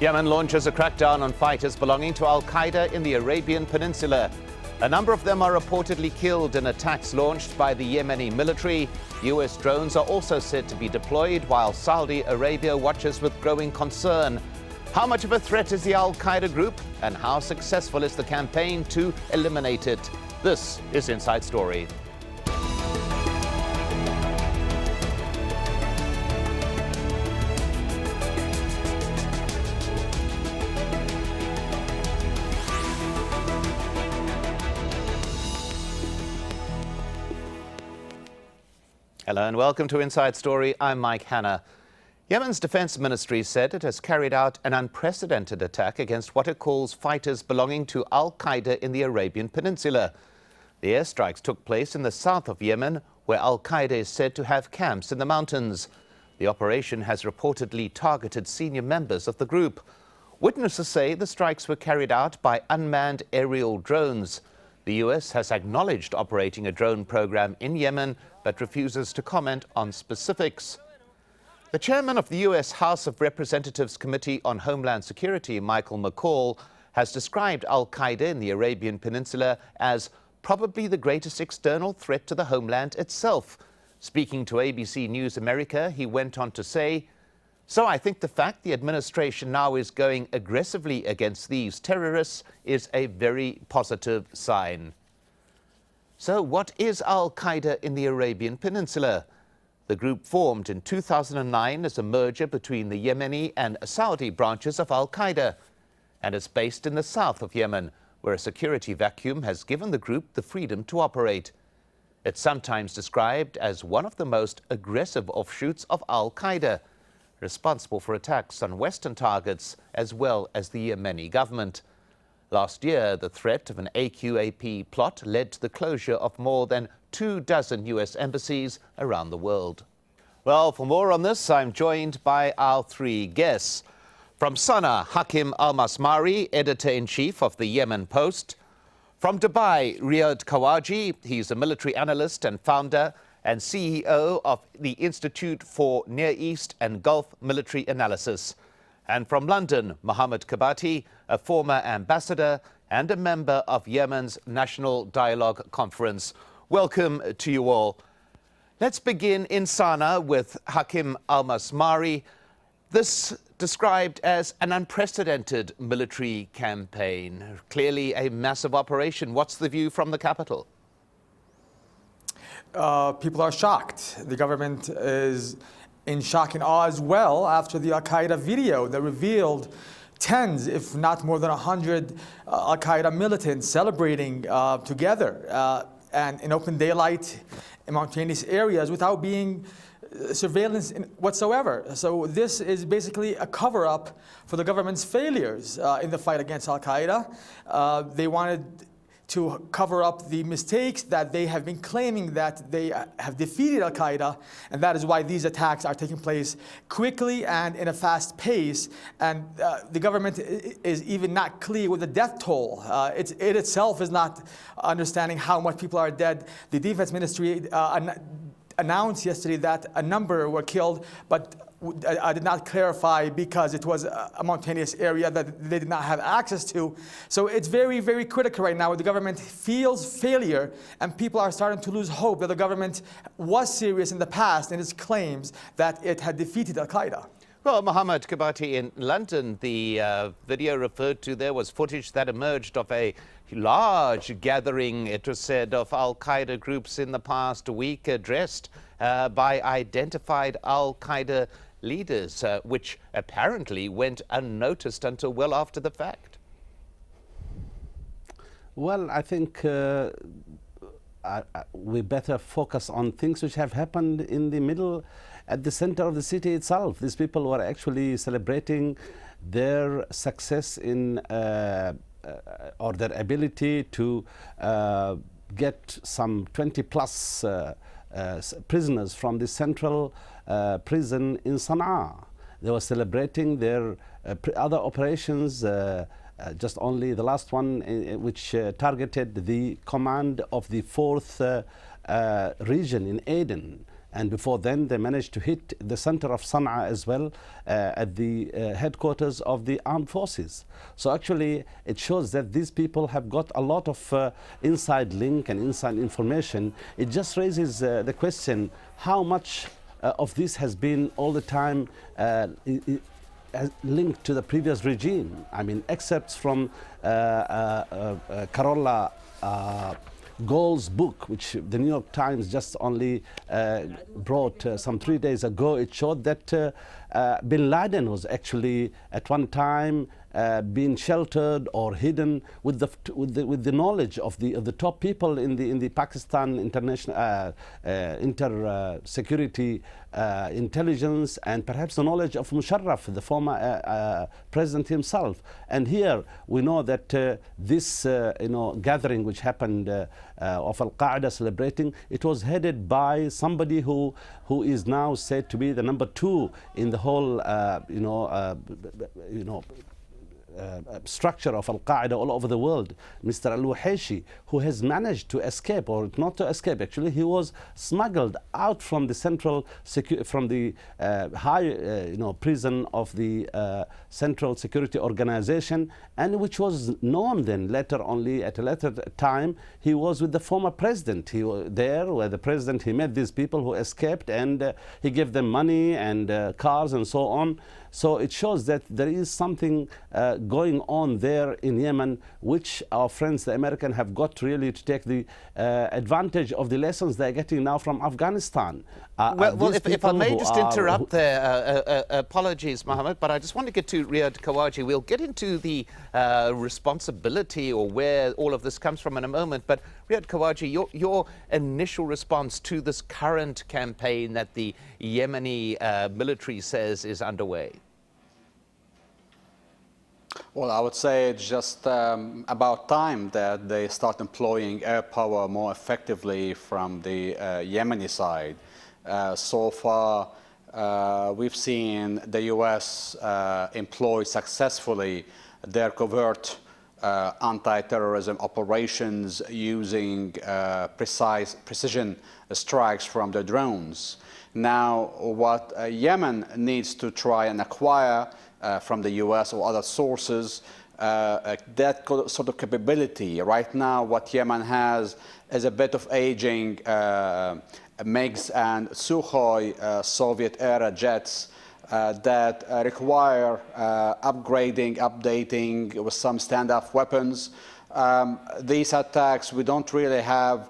Yemen launches a crackdown on fighters belonging to al-Qaeda in the Arabian Peninsula. A number of them are reportedly killed in attacks launched by the Yemeni military. US drones are also said to be deployed, while Saudi Arabia watches with growing concern. How much of a threat is the al-Qaeda group, and how successful is the campaign to eliminate it? This is Inside Story. Hello and welcome to Inside Story. I'm Hanna. Yemen's defense ministry said it has carried out an unprecedented attack against what it calls fighters belonging to al-Qaeda in the Arabian Peninsula. The airstrikes took place in the south of Yemen, where al-Qaeda is said to have camps in the mountains. The operation has reportedly targeted senior members of the group. Witnesses say the strikes were carried out by unmanned aerial drones. The US has acknowledged operating a drone program in Yemen, but refuses to comment on specifics. The chairman of the US House of Representatives Committee on Homeland Security, Michael McCall, has described al-Qaeda in the Arabian Peninsula as probably the greatest external threat to the homeland itself. Speaking to ABC News America, he went on to say, "So I think the fact the administration now is going aggressively against these terrorists is a very positive sign." So what is al-Qaeda in the Arabian Peninsula? The group formed in 2009 as a merger between the Yemeni and Saudi branches of al-Qaeda, and is based in the south of Yemen, where a security vacuum has given the group the freedom to operate. It's sometimes described as one of the most aggressive offshoots of al-Qaeda, responsible for attacks on Western targets as well as the Yemeni government. Last year, the threat of an AQAP plot led to the closure of more than 24 US embassies around the world. Well, for more on this, I'm joined by our three guests. From Sanaa, Hakim Almasmari, editor-in-chief of the Yemen Post. From Dubai, Riad Kahwaji, he's a military analyst and founder and CEO of the Institute for Near East and Gulf Military Analysis. And from London, Mohamed Qubaty, a former ambassador and a member of Yemen's National Dialogue Conference. Welcome to you all. Let's begin in Sanaa with Hakim Almasmari. This described as an unprecedented military campaign, clearly a massive operation. What's the view from the capital? People are shocked. The government is in shock and awe as well after the al-Qaeda video that revealed tens, if not more than 100 al-Qaeda militants celebrating together and in open daylight in mountainous areas without being surveillance whatsoever. So this is basically a cover-up for the government's failures in the fight against al-Qaeda. They wanted to cover up the mistakes that they have been claiming that they have defeated al-Qaeda, and that is why these attacks are taking place quickly and in a fast pace. And the government is even not clear with the death toll. It itself is not understanding how much people are dead. The defense ministry announced yesterday that a number were killed, but I did not clarify because it was a mountainous area that they did not have access to. So it's very, very critical right now. The government feels failure, and people are starting to lose hope that the government was serious in the past in its claims that it had defeated al-Qaeda. Well, Mohamed Qubaty, in London, the video referred to there was footage that emerged of a large gathering, it was said, of al-Qaeda groups in the past week, addressed by identified al-Qaeda leaders, which apparently went unnoticed until well after the fact. Well, I think we better focus on things which have happened in the middle, at the center of the city itself. These people were actually celebrating their success in or their ability to get some 20 plus prisoners from the central prison in Sana'a. They were celebrating their other operations, just only the last one which targeted the command of the 4th region in Aden. And before then, they managed to hit the center of Sana'a as well, at the headquarters of the armed forces. So actually, it shows that these people have got a lot of inside link and inside information. It just raises the question, how much of this has been all the time linked to the previous regime? I mean, excerpts from Carola Gold's book, which the New York Times just only brought some 3 days ago, it showed that bin Laden was actually at one time being sheltered or hidden with the knowledge of the top people in the Pakistan international security intelligence, and perhaps the knowledge of Musharraf, the former president himself. And here we know that this gathering which happened of al-Qaeda celebrating, it was headed by somebody who is now said to be the number 2 in the whole structure of al-Qaeda all over the world, Mr. al-Wuhayshi, who has managed to escape, or not to escape actually, he was smuggled out from the central from the high prison of the Central Security Organization, and which was known then later only at a later time. He was with the former president. He was there where the president, he met these people who escaped, and he gave them money and cars and so on. So it shows that there is something going on there in Yemen, which our friends, the Americans, have got really to take the advantage of the lessons they're getting now from Afghanistan. Well, if I may just interrupt there, apologies, Mohamed, but I just want to get to Riad Kahwaji. We'll get into the responsibility or where all of this comes from in a moment, but Riad Kahwaji, your initial response to this current campaign that the Yemeni military says is underway? Well, I would say it's just about time that they start employing air power more effectively from the Yemeni side. So far, we've seen the U.S. employ successfully their covert anti-terrorism operations using precision strikes from the drones. Now, what Yemen needs to try and acquire from the U.S. or other sources, that sort of capability. Right now, what Yemen has is a bit of aging MiGs and Sukhoi Soviet-era jets that require upgrading, updating with some standoff weapons. These attacks, we don't really have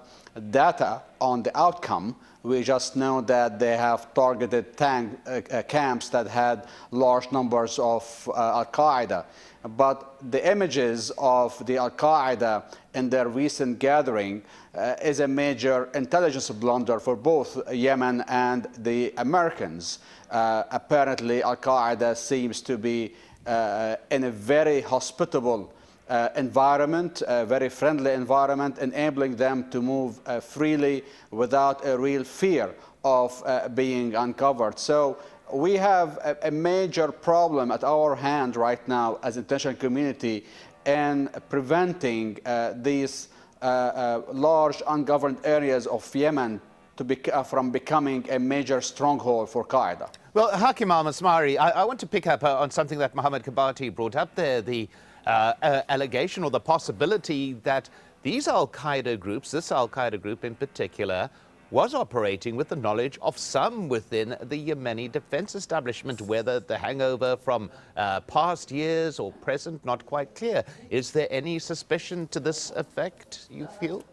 data on the outcome. We just know that they have targeted tank camps that had large numbers of al-Qaeda. But the images of the al-Qaeda in their recent gathering is a major intelligence blunder for both Yemen and the Americans. Apparently, al-Qaeda seems to be in a very hospitable environment, a very friendly environment, enabling them to move freely without a real fear of being uncovered. So we have a major problem at our hand right now as international community in preventing these large ungoverned areas of Yemen from becoming a major stronghold for Qaeda. Well, Hakim Almasmari, I want to pick up on something that Mohamed Qubaty brought up there, the allegation or the possibility that these al-Qaeda groups, this al-Qaeda group in particular, was operating with the knowledge of some within the Yemeni defense establishment, whether the hangover from past years or present, not quite clear. Is there any suspicion to this effect, you feel?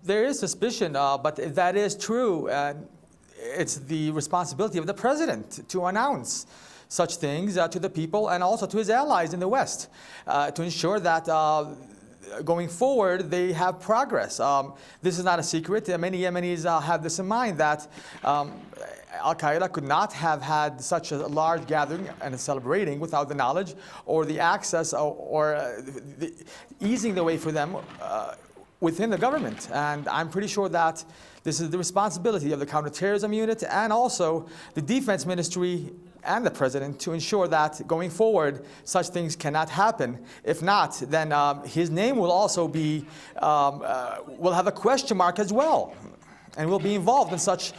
There is suspicion, but if that is true, it's the responsibility of the president to announce such things to the people and also to his allies in the West to ensure that going forward they have progress. This is not a secret. Many Yemenis have this in mind, that al-Qaeda could not have had such a large gathering and celebrating without the knowledge or the access or the easing the way for them within the government. And I'm pretty sure that this is the responsibility of the counterterrorism unit and also the defense ministry and the president to ensure that going forward such things cannot happen. If not, then his name will also be will have a question mark as well. and will be involved in such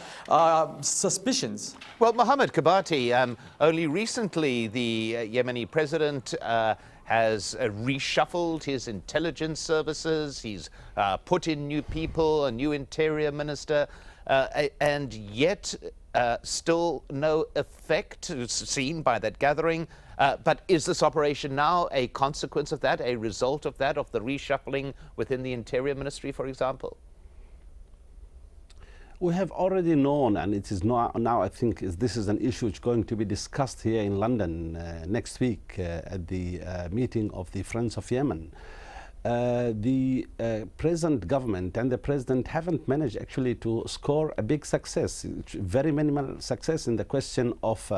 suspicions. Well, Mohamed Qubaty, only recently the Yemeni president has reshuffled his intelligence services. He's put in new people, a new interior minister, and yet still no effect seen by that gathering. But is this operation now a consequence of that, a result of that, of the reshuffling within the Interior Ministry, for example? We have already known, and it is now I think this is an issue which is going to be discussed here in London next week at the meeting of the Friends of Yemen. The present government and the president haven't managed actually to score a big success, very minimal success in the question of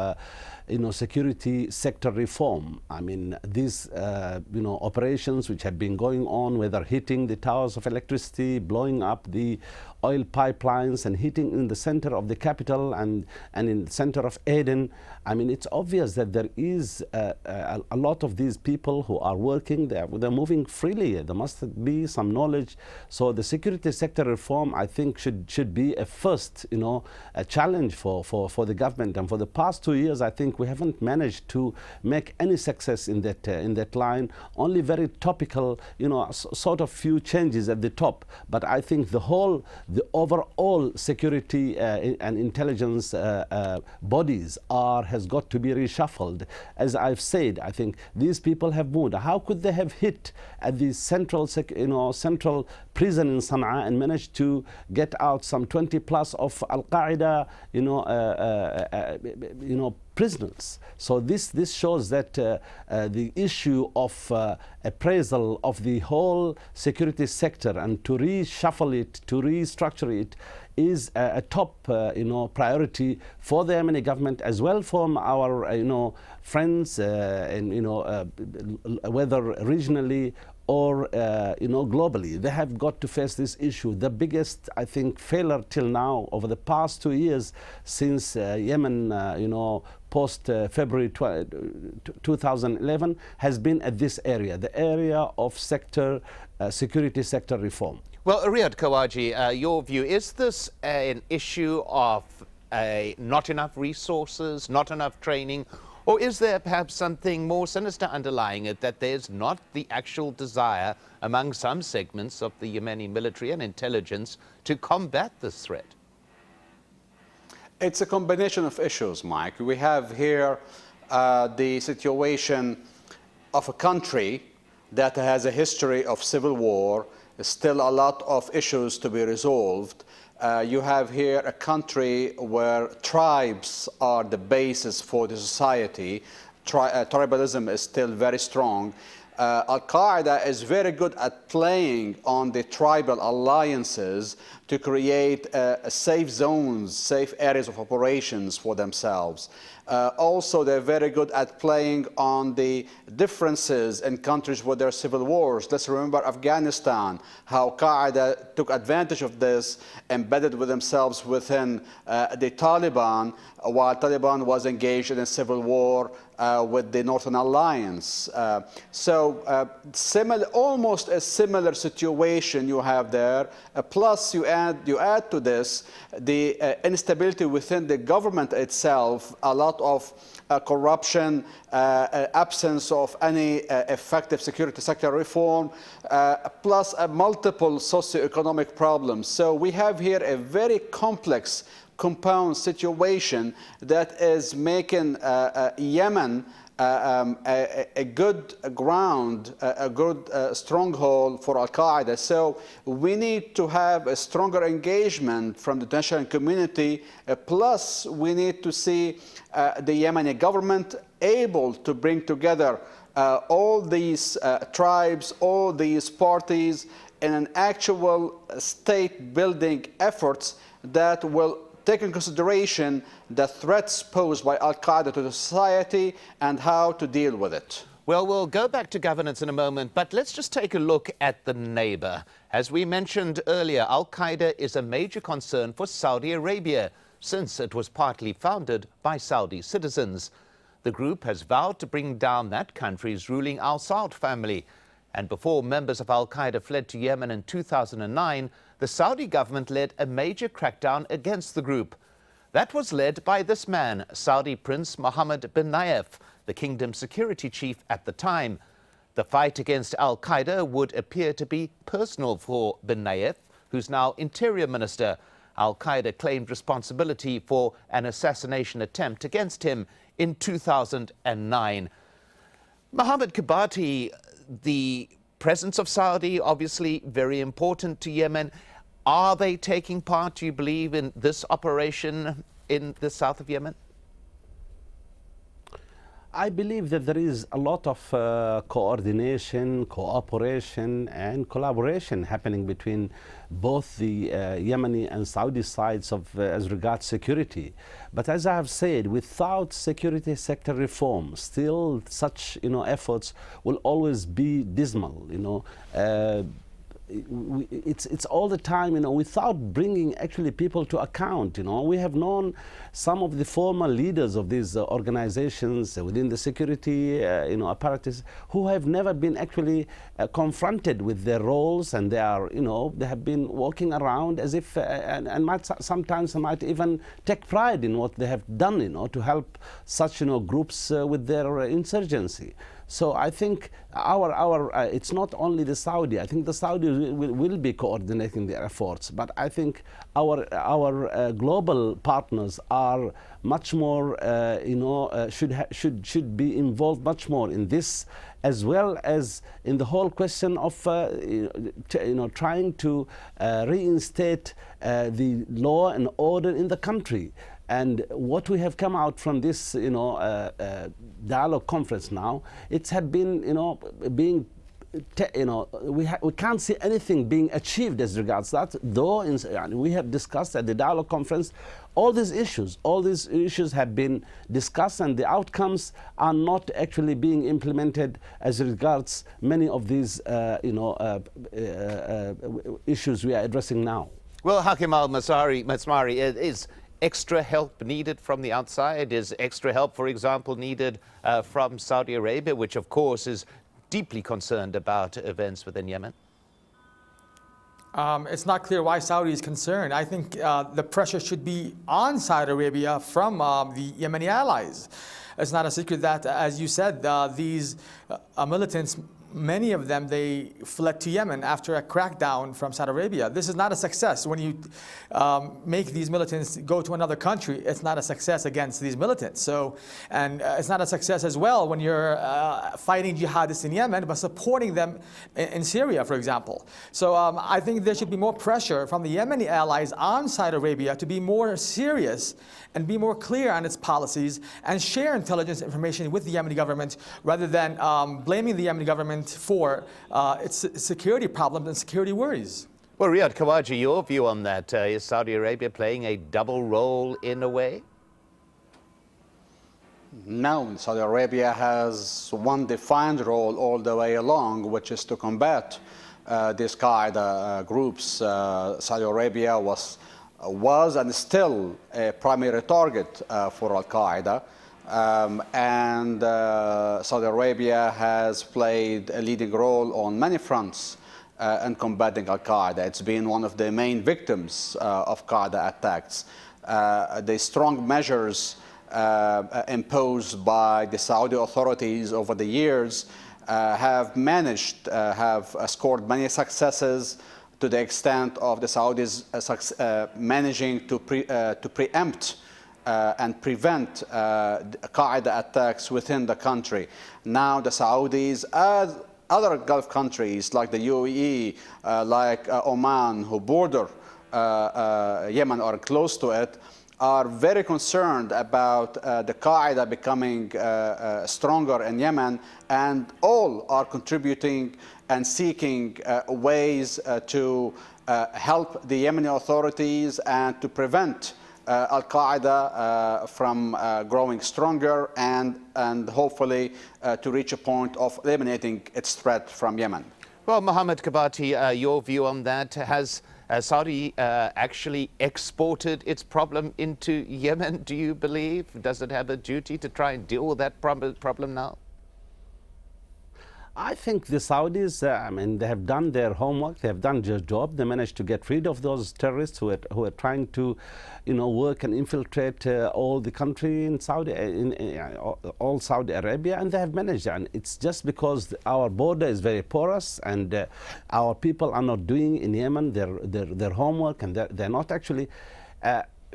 security sector reform. I mean, these operations which have been going on, whether hitting the towers of electricity, blowing up the oil pipelines and hitting in the center of the capital and in the center of Aden. I mean, it's obvious that there is a lot of these people who are working, they're moving freely. There must be some knowledge. So the security sector reform, I think, should be a first, a challenge for the government. And for the past 2 years, I think we haven't managed to make any success in that line. Only very topical, sort of few changes at the top. But I think the overall security and intelligence bodies has got to be reshuffled. As I've said, I think these people have moved. How could they have hit at the central prison in Sana'a and managed to get out some 20 plus of al-qaeda, prisoners? So this shows that the issue of appraisal of the whole security sector and to reshuffle it, to restructure it, is a top priority for the Yemeni government, as well from our friends and whether regionally or globally. They have got to face this issue. The biggest, I think, failure till now over the past 2 years since Yemen post February 2011 has been at this area, the area of security sector reform. Well, Riad Kahwaji, your view, is this an issue of not enough resources, not enough training, or is there perhaps something more sinister underlying it, that there's not the actual desire among some segments of the Yemeni military and intelligence to combat this threat? It's a combination of issues, Mike. We have here the situation of a country that has a history of civil war, still a lot of issues to be resolved. You have here a country where tribes are the basis for the society. Tribalism is still very strong. Al-Qaeda is very good at playing on the tribal alliances to create safe zones, safe areas of operations for themselves. Also, they're very good at playing on the differences in countries with their civil wars. Let's remember Afghanistan, how Qaeda took advantage of this, embedded with themselves within the Taliban, while Taliban was engaged in a civil war with the Northern Alliance. Almost a similar situation you have there. Plus, you add to this the instability within the government itself, a lot of corruption, absence of any effective security sector reform, plus multiple socioeconomic problems. So we have here a very complex, compound situation that is making Yemen a good ground, a good stronghold for al-Qaeda. So we need to have a stronger engagement from the international community. Plus, we need to see the Yemeni government able to bring together all these tribes, all these parties in an actual state-building efforts that will take in consideration the threats posed by al-Qaeda to the society and how to deal with it. Well, we'll go back to governance in a moment, but let's just take a look at the neighbor. As we mentioned earlier, al-Qaeda is a major concern for Saudi Arabia, since it was partly founded by Saudi citizens. The group has vowed to bring down that country's ruling Al Saud family. And before members of al-Qaeda fled to Yemen in 2009, the Saudi government led a major crackdown against the group. That was led by this man, Saudi Prince Mohammed bin Nayef, the kingdom's security chief at the time. The fight against al-Qaeda would appear to be personal for bin Nayef, who's now interior minister. Al-Qaeda claimed responsibility for an assassination attempt against him in 2009. Mohamed Qubaty, the presence of Saudi, obviously very important to Yemen. Are they taking part, do you believe, in this operation in the south of Yemen? I believe that there is a lot of coordination, cooperation and collaboration happening between both the Yemeni and Saudi sides of as regards security. But as I have said, without security sector reform, still such efforts will always be dismal. It's all the time, without bringing actually people to account. We have known some of the former leaders of these organizations within the security, apparatus, who have never been actually confronted with their roles, and they have been walking around as if, and sometimes might even take pride in what they have done, to help such, groups with their insurgency. So I think it's not only the Saudi. I think the Saudi will be coordinating their efforts, but I think our global partners are much more, should be involved much more in this, as well as in the whole question of trying to reinstate the law and order in the country. And what we have come out from this, dialogue conference now, it's have been, being, we can't see anything being achieved as regards that. Though we have discussed at the dialogue conference all these issues have been discussed, and the outcomes are not actually being implemented as regards many of these, issues we are addressing now. Well, Hakim Almasmari, is extra help needed from the outside? Is extra help, for example, needed from Saudi Arabia, which of course is deeply concerned about events within Yemen? It's not clear why Saudi is concerned. I think the pressure should be on Saudi Arabia from the Yemeni allies. It's not a secret that, as you said, these militants, many of them, they fled to Yemen after a crackdown from Saudi Arabia. This is not a success. When you make these militants go to another country, it's not a success against these militants. And it's not a success as well when you're fighting jihadists in Yemen, but supporting them in Syria, for example. So I think there should be more pressure from the Yemeni allies on Saudi Arabia to be more serious and be more clear on its policies and share intelligence information with the Yemeni government, rather than blaming the Yemeni government for its security problems and security worries. Well, Riad Kahwaji, your view on that? Is Saudi Arabia playing a double role in a way? No, Saudi Arabia has one defined role all the way along, which is to combat these Qaeda groups. Saudi Arabia was and still a primary target for al-Qaeda. Saudi Arabia has played a leading role on many fronts in combating al-Qaeda. It's been one of the main victims of Qaeda attacks. The strong measures imposed by the Saudi authorities over the years have scored many successes, to the extent of the Saudis managing to preempt and prevent Qaeda attacks within the country. Now the Saudis, as other Gulf countries like the UAE, like Oman, who border Yemen or close to it, are very concerned about the Qaeda becoming stronger in Yemen, and all are contributing and seeking ways to help the Yemeni authorities and to prevent al-Qaeda from growing stronger and hopefully to reach a point of eliminating its threat from Yemen. Well, Mohamed Qubaty, your view on that? Has Saudi actually exported its problem into Yemen, do you believe? Does it have a duty to try and deal with that problem now? I think the Saudis, I mean, they have done their homework, they have done their job. They managed to get rid of those terrorists who are trying to, work and infiltrate all the country in all Saudi Arabia, and they have managed. And it's just because our border is very porous, and our people are not doing in Yemen their homework, and they're not actually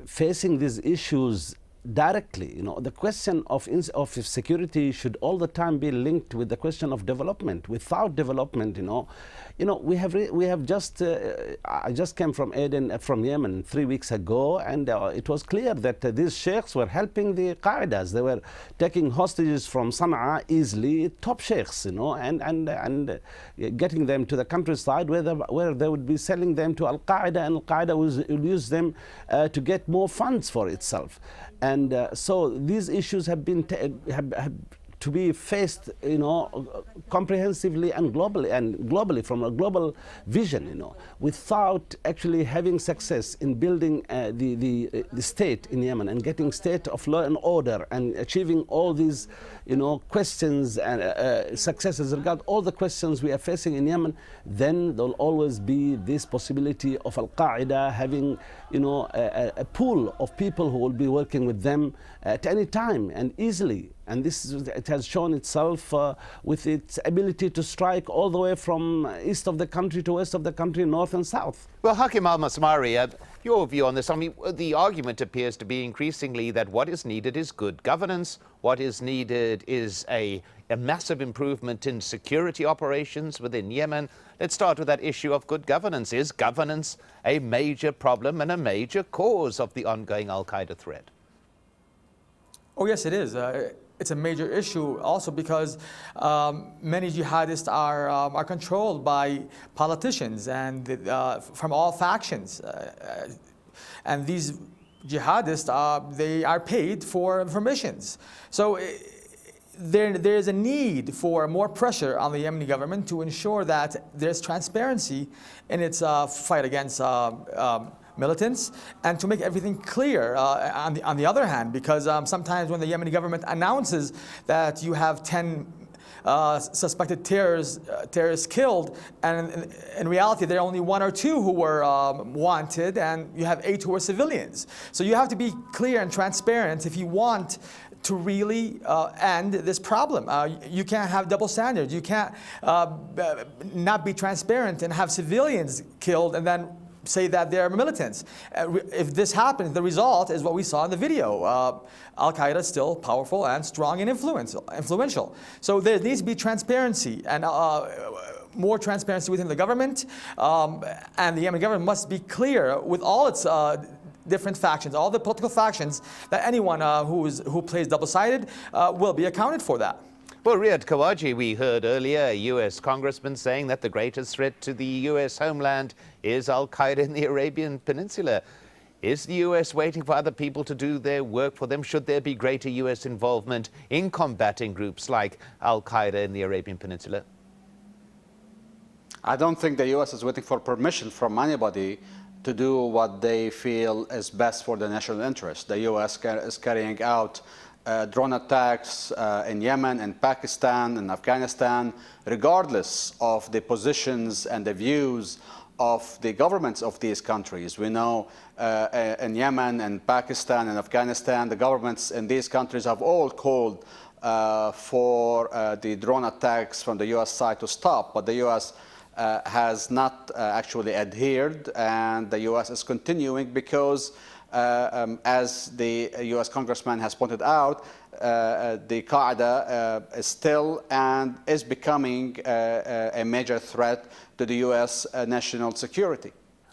facing these issues directly. The question of security should all the time be linked with the question of development. Without development, we have just I just came from Yemen 3 weeks ago, and it was clear that these sheikhs were helping the Qaedas. They were taking hostages from Sana'a easily, top sheikhs, and getting them to the countryside where they would be selling them to al-Qaeda, and al-Qaeda will use them to get more funds for itself. And so these issues have been to be faced, comprehensively and globally from a global vision, without actually having success in building the state in Yemen and getting state of law and order and achieving all these, questions and successes regarding all the questions we are facing in Yemen. Then there'll always be this possibility of al-Qaeda having, a pool of people who will be working with them at any time and easily. And it has shown itself with its ability to strike all the way from east of the country to west of the country, north and south. Well, Hakim Almasmari, your view on this? I mean, the argument appears to be increasingly that what is needed is good governance. What is needed is a massive improvement in security operations within Yemen. Let's start with that issue of good governance. Is governance a major problem and a major cause of the ongoing al-Qaeda threat? Oh, yes, it is. It's a major issue also because many jihadists are controlled by politicians and from all factions. And these jihadists, they are paid for missions. So there is a need for more pressure on the Yemeni government to ensure that there's transparency in its fight against militants, and to make everything clear on the other hand, because sometimes when the Yemeni government announces that you have 10 suspected terrorists killed, and in reality there are only 1 or 2 who were wanted, and you have 8 who were civilians. So you have to be clear and transparent if you want to really end this problem. You can't have double standards. You can't not be transparent and have civilians killed and then say that they're militants. If this happens, the result is what we saw in the video. Al-Qaeda is still powerful and strong and influential. So there needs to be transparency and more transparency within the government. And the Yemeni government must be clear with all its different factions, all the political factions, that anyone who plays double-sided will be accounted for that. Well, Riad Kahwaji, we heard earlier a U.S. congressman saying that the greatest threat to the U.S. homeland is al-Qaeda in the Arabian Peninsula. Is the U.S. waiting for other people to do their work for them? Should there be greater U.S. involvement in combating groups like al-Qaeda in the Arabian Peninsula? I don't think the U.S. is waiting for permission from anybody to do what they feel is best for the national interest. The U.S. is carrying out drone attacks in Yemen and Pakistan and Afghanistan, regardless of the positions and the views of the governments of these countries. We know in Yemen and Pakistan and Afghanistan, the governments in these countries have all called for the drone attacks from the U.S. side to stop, but the U.S. Has not actually adhered, and the U.S. is continuing because as the U.S. congressman has pointed out, the Qaeda is still and is becoming a major threat to the U.S. National security.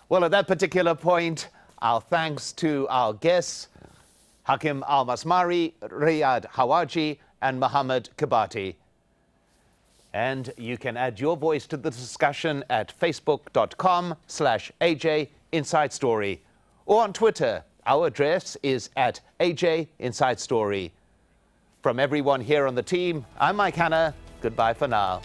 Well, at that particular point, our thanks to our guests, Hakim Almasmari, Riad Kahwaji, and Mohamed Qubaty. And you can add your voice to the discussion at facebook.com/AJ Inside Story, or on Twitter. Our address is at AJ Inside Story. From everyone here on the team, I'm Mike Hanna. Goodbye for now.